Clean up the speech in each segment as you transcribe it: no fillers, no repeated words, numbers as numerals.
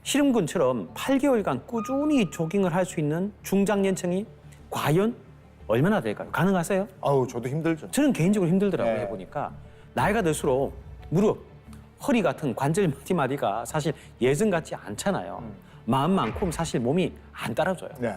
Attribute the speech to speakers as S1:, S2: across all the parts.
S1: 실험군처럼 8개월간 꾸준히 조깅을 할 수 있는 중장년층이 과연 얼마나 될까요? 가능하세요?
S2: 아우, 저도 힘들죠.
S1: 저는 개인적으로 힘들더라고요.
S2: 네.
S1: 해보니까 나이가 들수록 무릎, 허리 같은 관절 마디마디가 사실 예전 같지 않잖아요. 마음만큼 사실 몸이 안 따라줘요.
S2: 네.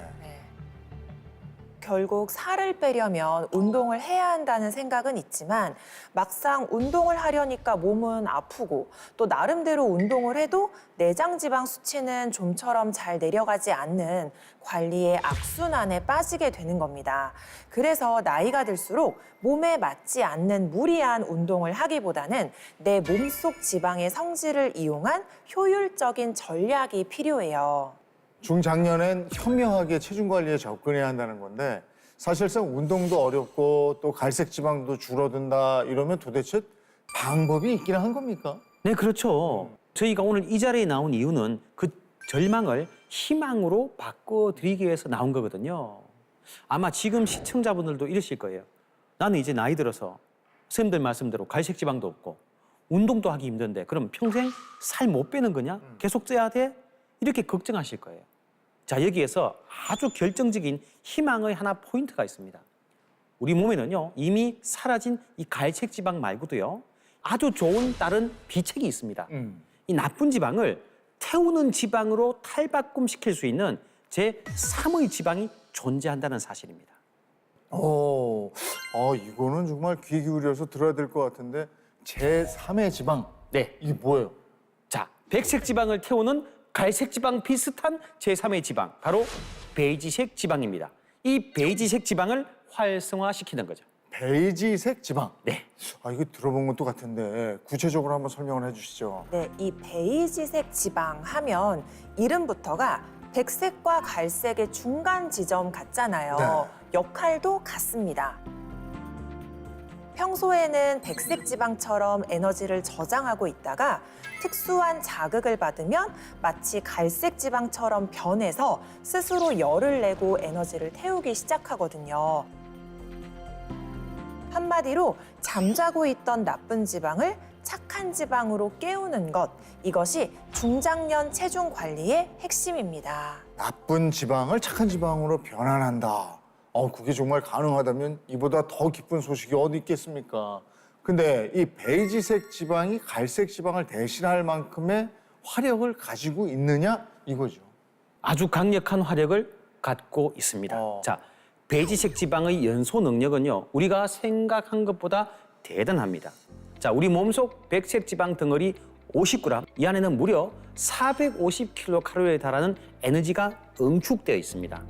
S3: 결국 살을 빼려면 운동을 해야 한다는 생각은 있지만 막상 운동을 하려니까 몸은 아프고 또 나름대로 운동을 해도 내장 지방 수치는 좀처럼 잘 내려가지 않는 관리의 악순환에 빠지게 되는 겁니다. 그래서 나이가 들수록 몸에 맞지 않는 무리한 운동을 하기보다는 내 몸속 지방의 성질을 이용한 효율적인 전략이 필요해요.
S2: 중장년엔 현명하게 체중 관리에 접근해야 한다는 건데 사실상 운동도 어렵고 또 갈색 지방도 줄어든다 이러면 도대체 방법이 있긴 한 겁니까?
S1: 네, 그렇죠. 저희가 오늘 이 자리에 나온 이유는 그 절망을 희망으로 바꿔드리기 위해서 나온 거거든요. 아마 지금 시청자분들도 이러실 거예요. 나는 이제 나이 들어서 선생님들 말씀대로 갈색 지방도 없고 운동도 하기 힘든데 그럼 평생 살 못 빼는 거냐? 계속 쪄야 돼? 이렇게 걱정하실 거예요. 자, 여기에서 아주 결정적인 희망의 하나 포인트가 있습니다. 우리 몸에는요, 이미 사라진 이 갈색 지방 말고도요, 아주 좋은 다른 비책이 있습니다. 이 나쁜 지방을 태우는 지방으로 탈바꿈시킬 수 있는 제3의 지방이 존재한다는 사실입니다.
S2: 이거는 정말 귀 기울여서 들어야 될 것 같은데 제3의 지방.
S1: 네.
S2: 이게 뭐예요?
S1: 자, 백색 지방을 태우는 갈색 지방 비슷한 제3의 지방, 바로 베이지색 지방입니다. 이 베이지색 지방을 활성화시키는 거죠.
S2: 베이지색 지방.
S1: 네.
S2: 이거 들어본 것도 같은데 구체적으로 한번 설명을 해주시죠.
S3: 네, 이 베이지색 지방 하면 이름부터가 백색과 갈색의 중간 지점 같잖아요.
S2: 네.
S3: 역할도 같습니다. 평소에는 백색 지방처럼 에너지를 저장하고 있다가 특수한 자극을 받으면 마치 갈색 지방처럼 변해서 스스로 열을 내고 에너지를 태우기 시작하거든요. 한마디로 잠자고 있던 나쁜 지방을 착한 지방으로 깨우는 것, 이것이 중장년 체중 관리의 핵심입니다.
S2: 나쁜 지방을 착한 지방으로 변환한다. 그게 정말 가능하다면 이보다 더 기쁜 소식이 어디 있겠습니까? 근데 이 베이지색 지방이 갈색 지방을 대신할 만큼의 화력을 가지고 있느냐 이거죠.
S1: 아주 강력한 화력을 갖고 있습니다. 자, 베이지색 지방의 연소 능력은요, 우리가 생각한 것보다 대단합니다. 자, 우리 몸속 백색 지방 덩어리 50g, 이 안에는 무려 450kcal에 달하는 에너지가 응축되어 있습니다.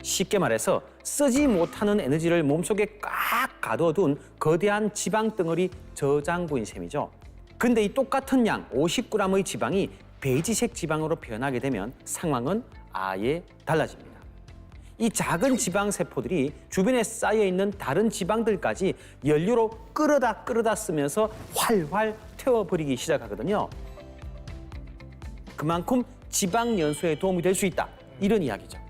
S1: 쉽게 말해서 쓰지 못하는 에너지를 몸속에 꽉 가둬둔 거대한 지방 덩어리 저장고인 셈이죠. 근데 이 똑같은 양 50g의 지방이 베이지색 지방으로 변하게 되면 상황은 아예 달라집니다. 이 작은 지방 세포들이 주변에 쌓여있는 다른 지방들까지 연료로 끌어다 쓰면서 활활 태워버리기 시작하거든요. 그만큼 지방 연소에 도움이 될 수 있다, 이런 이야기죠.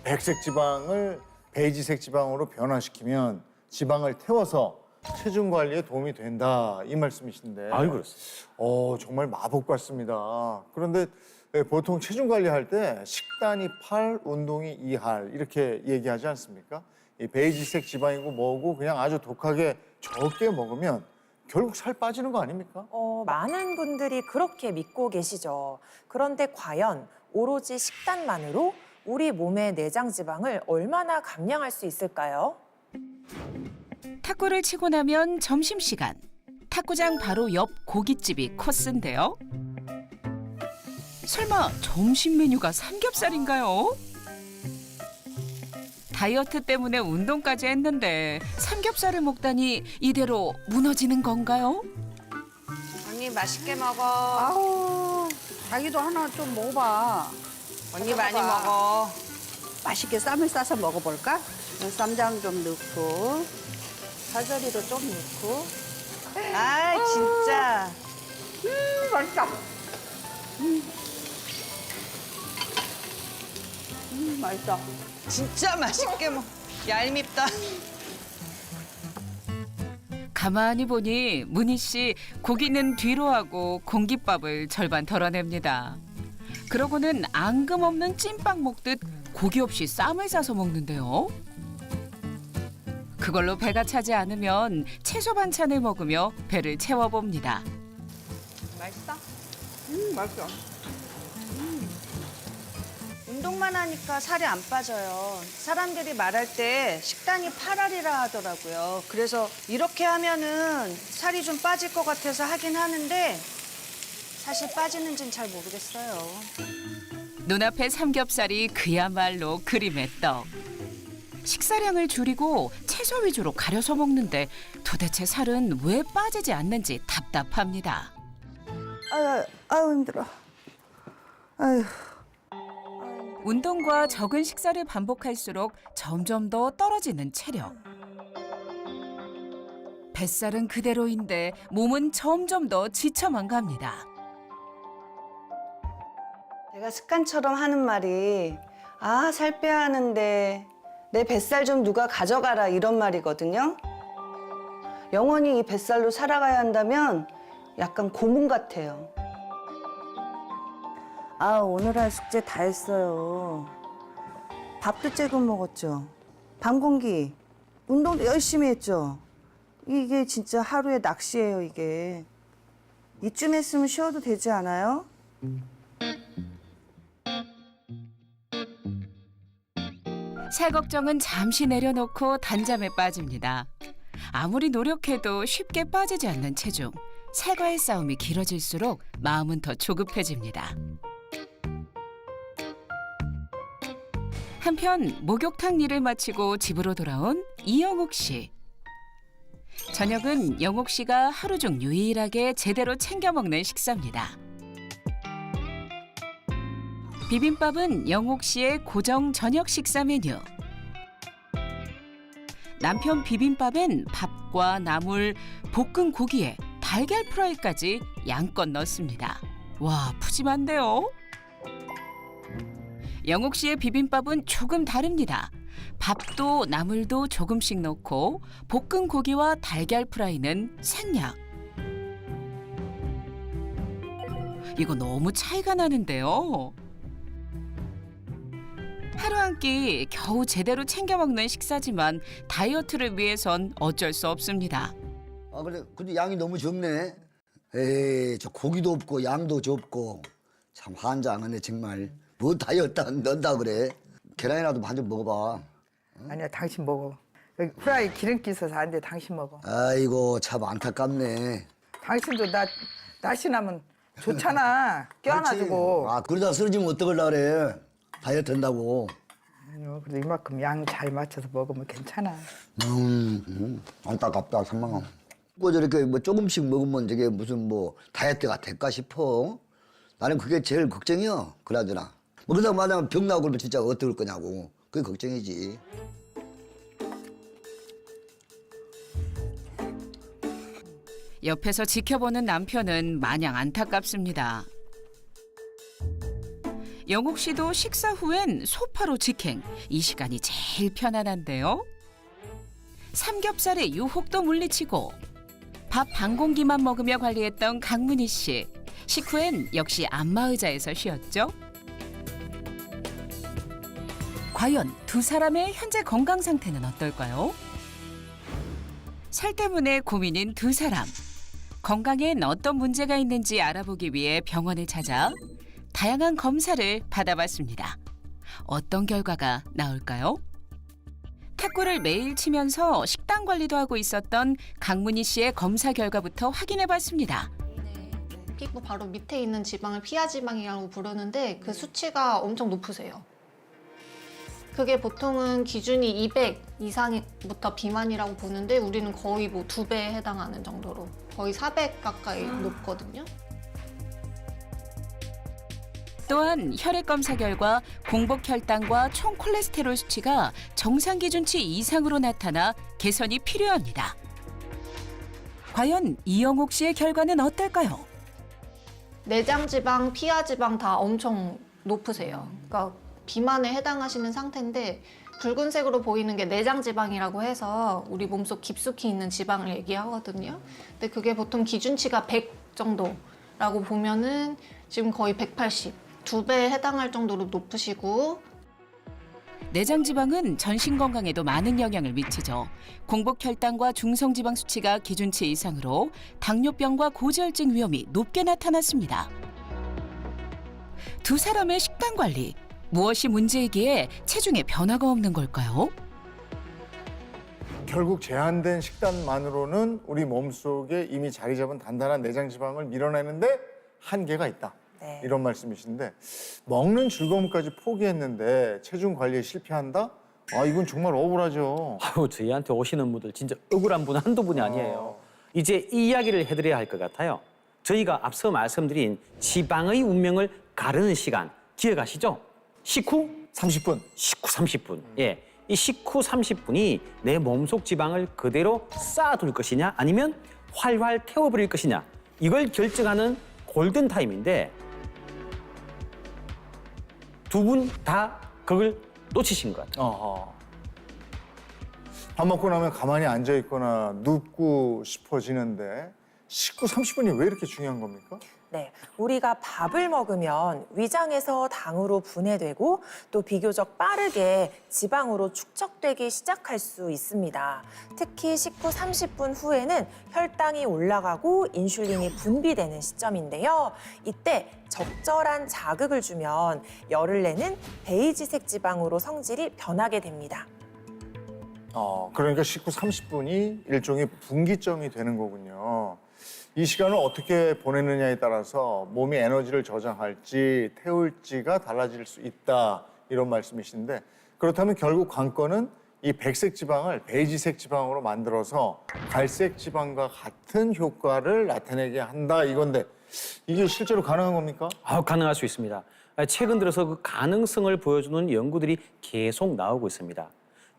S2: 백색 지방을 베이지색 지방으로 변화시키면 지방을 태워서 체중 관리에 도움이 된다 이 말씀이신데.
S1: 그렇습니다.
S2: 정말 마법 같습니다. 그런데 보통 체중 관리할 때 식단이 8, 운동이 2할 이렇게 얘기하지 않습니까? 이 베이지색 지방이고 뭐고 그냥 아주 독하게 적게 먹으면 결국 살 빠지는 거 아닙니까?
S3: 많은 분들이 그렇게 믿고 계시죠. 그런데 과연 오로지 식단만으로 우리 몸의 내장 지방을 얼마나 감량할 수 있을까요?
S4: 탁구를 치고 나면 점심시간. 탁구장 바로 옆 고깃집이 코스인데요. 설마 점심 메뉴가 삼겹살인가요? 다이어트 때문에 운동까지 했는데 삼겹살을 먹다니 이대로 무너지는 건가요?
S5: 언니 맛있게 먹어.
S6: 아우, 자기도 하나 좀 먹어봐.
S5: 언니 많이 먹어.
S6: 맛있게 쌈을 싸서 먹어볼까? 쌈장 좀 넣고, 파절이도 좀 넣고.
S5: 아 진짜.
S6: 맛있다. 맛있다.
S5: 진짜 맛있게 먹. 얄밉다.
S4: 가만히 보니 문희 씨 고기는 뒤로 하고 공깃밥을 절반 덜어냅니다. 그러고는 앙금 없는 찐빵 먹듯 고기 없이 쌈을 싸서 먹는데요. 그걸로 배가 차지 않으면 채소 반찬을 먹으며 배를 채워봅니다.
S5: 맛있어?
S6: 맛있어.
S5: 운동만 하니까 살이 안 빠져요. 사람들이 말할 때 식단이 8알이라 하더라고요. 그래서 이렇게 하면은 살이 좀 빠질 것 같아서 하긴 하는데 사실 빠지는지는 잘 모르겠어요.
S4: 눈앞에 삼겹살이 그야말로 그림의 떡. 식사량을 줄이고 채소 위주로 가려서 먹는데 도대체 살은 왜 빠지지 않는지 답답합니다.
S6: 아유 힘들어. 아유.
S4: 운동과 적은 식사를 반복할수록 점점 더 떨어지는 체력. 뱃살은 그대로인데 몸은 점점 더 지쳐만 갑니다.
S5: 제가 습관처럼 하는 말이 살 빼야 하는데 내 뱃살 좀 누가 가져가라 이런 말이거든요. 영원히 이 뱃살로 살아가야 한다면 약간 고문 같아요. 오늘 할 숙제 다 했어요. 밥도 조금 먹었죠. 밥 공기, 운동도 열심히 했죠. 이게 진짜 하루의 낚시예요, 이게. 이쯤 했으면 쉬어도 되지 않아요?
S4: 살 걱정은 잠시 내려놓고 단잠에 빠집니다. 아무리 노력해도 쉽게 빠지지 않는 체중. 살과의 싸움이 길어질수록 마음은 더 조급해집니다. 한편 목욕탕 일을 마치고 집으로 돌아온 이영옥 씨. 저녁은 영옥 씨가 하루 중 유일하게 제대로 챙겨 먹는 식사입니다. 비빔밥은 영옥 씨의 고정 저녁 식사 메뉴. 남편 비빔밥엔 밥과 나물, 볶은 고기에 달걀 프라이까지 양껏 넣습니다. 와, 푸짐한데요? 영옥 씨의 비빔밥은 조금 다릅니다. 밥도 나물도 조금씩 넣고 볶은 고기와 달걀 프라이는 생략. 이거 너무 차이가 나는데요. 하루 한 끼 겨우 제대로 챙겨 먹는 식사지만 다이어트를 위해선 어쩔 수 없습니다.
S7: 근데 양이 너무 적네. 에이, 저 고기도 없고 양도 적고 참 환장하네 정말. 뭐 다이어트 넣는다 그래? 계란이라도 한 점 먹어봐.
S8: 아니야, 당신 먹어. 여기 후라이 기름기 있어서 안 돼, 당신 먹어.
S7: 아이고 참 안타깝네.
S8: 당신도 날씬하면 좋잖아. 껴안아주고.
S7: 그러다 쓰러지면 어떡하려고 그래. 다이어트 한다고.
S8: 아니요, 그래도 이만큼 양 잘 맞춰서 먹으면 괜찮아.
S7: 안타깝다 상망아. 뭐 저렇게 뭐 조금씩 먹으면 저게 무슨 뭐 다이어트가 될까 싶어. 나는 그게 제일 걱정이야. 그나저나. 뭐 그러다 만약 병 나고 그러면 진짜 어떡할 거냐고. 그게 걱정이지.
S4: 옆에서 지켜보는 남편은 마냥 안타깝습니다. 영옥 씨도 식사 후엔 소파로 직행. 이 시간이 제일 편안한데요. 삼겹살의 유혹도 물리치고 밥 반 공기만 먹으며 관리했던 강문희 씨. 식후엔 역시 안마의자에서 쉬었죠. 과연 두 사람의 현재 건강 상태는 어떨까요? 살 때문에 고민인 두 사람. 건강엔 어떤 문제가 있는지 알아보기 위해 병원을 찾아 다양한 검사를 받아봤습니다. 어떤 결과가 나올까요? 탁구를 매일 치면서 식단 관리도 하고 있었던 강문희 씨의 검사 결과부터 확인해봤습니다.
S9: 피부 바로 밑에 있는 지방을 피하 지방이라고 부르는데 그 수치가 엄청 높으세요. 그게 보통은 기준이 200 이상부터 비만이라고 보는데 우리는 거의 뭐 2배에 해당하는 정도로 거의 400 가까이 높거든요.
S4: 또한 혈액 검사 결과 공복 혈당과 총 콜레스테롤 수치가 정상 기준치 이상으로 나타나 개선이 필요합니다. 과연 이영옥 씨의 결과는 어떨까요?
S9: 내장 지방, 피하 지방 다 엄청 높으세요. 그러니까 비만에 해당하시는 상태인데 붉은색으로 보이는 게 내장 지방이라고 해서 우리 몸속 깊숙이 있는 지방을 얘기하거든요. 근데 그게 보통 기준치가 100 정도라고 보면은 지금 거의 180, 2배에 해당할 정도로 높으시고
S4: 내장 지방은 전신 건강에도 많은 영향을 미치죠. 공복 혈당과 중성 지방 수치가 기준치 이상으로 당뇨병과 고지혈증 위험이 높게 나타났습니다. 두 사람의 식단 관리, 무엇이 문제이기에 체중에 변화가 없는 걸까요?
S2: 결국 제한된 식단만으로는 우리 몸속에 이미 자리 잡은 단단한 내장 지방을 밀어내는데 한계가 있다.
S3: 네.
S2: 이런 말씀이신데 먹는 즐거움까지 포기했는데 체중 관리에 실패한다? 아 이건 정말 억울하죠.
S1: 아유, 저희한테 오시는 분들 진짜 억울한 분 한두 분이 아니에요. 이제 이 이야기를 해드려야 할 것 같아요. 저희가 앞서 말씀드린 지방의 운명을 가르는 시간 기억하시죠? 식후
S2: 30분.
S1: 식후 30분. 예. 이 식후 30분이 내 몸속 지방을 그대로 쌓아둘 것이냐 아니면 활활 태워버릴 것이냐 이걸 결정하는 골든 타임인데 두 분 다 그걸 놓치신 것 같아요.
S2: 어허. 밥 먹고 나면 가만히 앉아 있거나 눕고 싶어지는데 식후 30분이 왜 이렇게 중요한 겁니까?
S3: 네, 우리가 밥을 먹으면 위장에서 당으로 분해되고 또 비교적 빠르게 지방으로 축적되기 시작할 수 있습니다. 특히 식후 30분 후에는 혈당이 올라가고 인슐린이 분비되는 시점인데요. 이때 적절한 자극을 주면 열을 내는 베이지색 지방으로 성질이 변하게 됩니다.
S2: 그러니까 식후 30분이 일종의 분기점이 되는 거군요. 이 시간을 어떻게 보내느냐에 따라서 몸이 에너지를 저장할지 태울지가 달라질 수 있다 이런 말씀이신데 그렇다면 결국 관건은 이 백색 지방을 베이지색 지방으로 만들어서 갈색 지방과 같은 효과를 나타내게 한다 이건데 이게 실제로 가능한 겁니까?
S1: 가능할 수 있습니다. 최근 들어서 그 가능성을 보여주는 연구들이 계속 나오고 있습니다.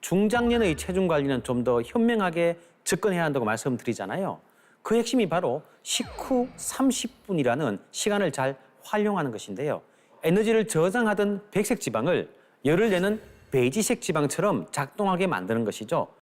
S1: 중장년의 체중 관리는 좀 더 현명하게 접근해야 한다고 말씀드리잖아요. 그 핵심이 바로 식후 30분이라는 시간을 잘 활용하는 것인데요. 에너지를 저장하던 백색 지방을 열을 내는 베이지색 지방처럼 작동하게 만드는 것이죠.